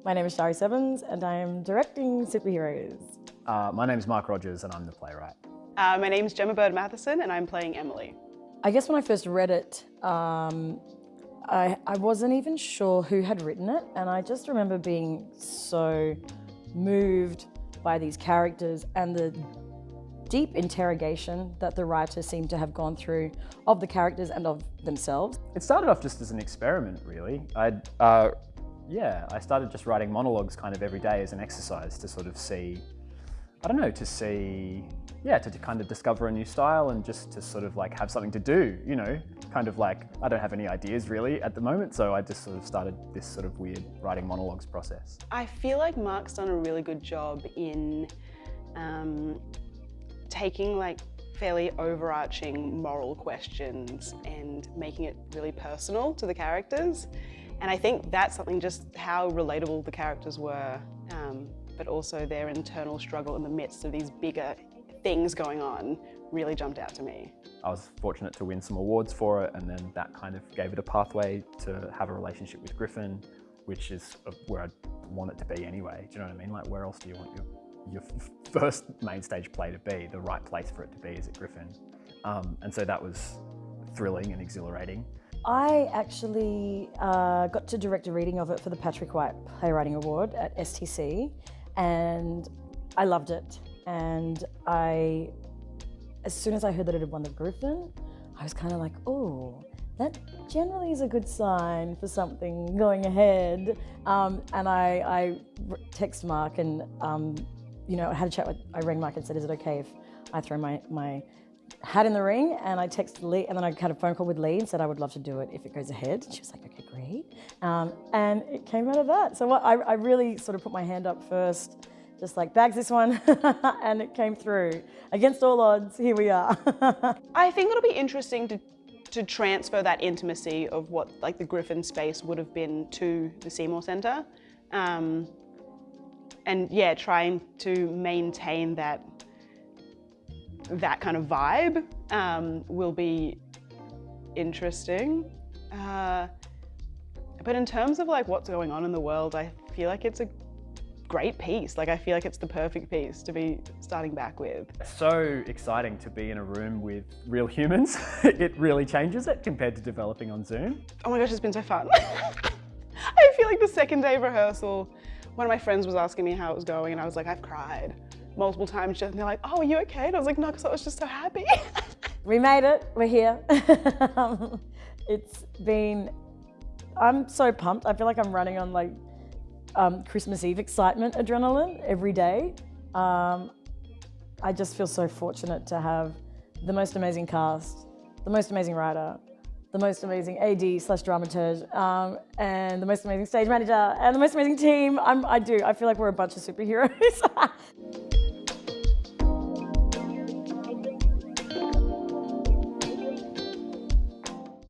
My name is Shari Sebbens and I am directing superheroes. My name's Mark Rogers and I'm the playwright. My name's Gemma Bird Matheson and I'm playing Emily. I guess when I first read it, I wasn't even sure who had written it, and I just remember being so moved by these characters and the deep interrogation that the writer seemed to have gone through of the characters and of themselves. It started off just as an experiment, really. I started just writing monologues kind of every day as an exercise to sort of see, to kind of discover a new style and just to sort of like have something to do, you know, kind of like, I don't have any ideas really at the moment, so I just sort of started this sort of weird writing monologues process. I feel like Mark's done a really good job in taking like fairly overarching moral questions and making it really personal to the characters. And I think that's something, just how relatable the characters were, but also their internal struggle in the midst of these bigger things going on really jumped out to me. I was fortunate to win some awards for it, and then that kind of gave it a pathway to have a relationship with Griffin, which is where I want it to be anyway. Do you know what I mean? Like, where else do you want your first main stage play to be? The right place for it to be is at Griffin. And so that was thrilling and exhilarating. I actually got to direct a reading of it for the Patrick White Playwriting Award at STC, and I loved it. And as soon as I heard that it had won the Griffin, I was kind of like, oh, that generally is a good sign for something going ahead. And I text Mark and, I had a chat I rang Mark and said, is it okay if I throw my hat in the ring? And I texted Lee, and then I had a phone call with Lee and said I would love to do it if it goes ahead. And she was like, okay, great. And it came out of that. So I really sort of put my hand up first, just like, bags this one, and it came through. Against all odds, here we are. I think it'll be interesting to transfer that intimacy of what like the Griffin space would have been to the Seymour Centre. And yeah, trying to maintain that kind of vibe will be interesting. But in terms of like what's going on in the world, I feel like it's a great piece. Like, I feel like it's the perfect piece to be starting back with. So exciting to be in a room with real humans. It really changes it compared to developing on Zoom. Oh my gosh, it's been so fun. I feel like the second day of rehearsal, one of my friends was asking me how it was going, and I was like, I've cried multiple times, and they're like, oh, are you okay? And I was like, no, because I was just so happy. We made it, we're here. I'm so pumped. I feel like I'm running on like Christmas Eve excitement adrenaline every day. I just feel so fortunate to have the most amazing cast, the most amazing writer, the most amazing AD/dramaturge, and the most amazing stage manager, and the most amazing team. I feel like we're a bunch of superheroes.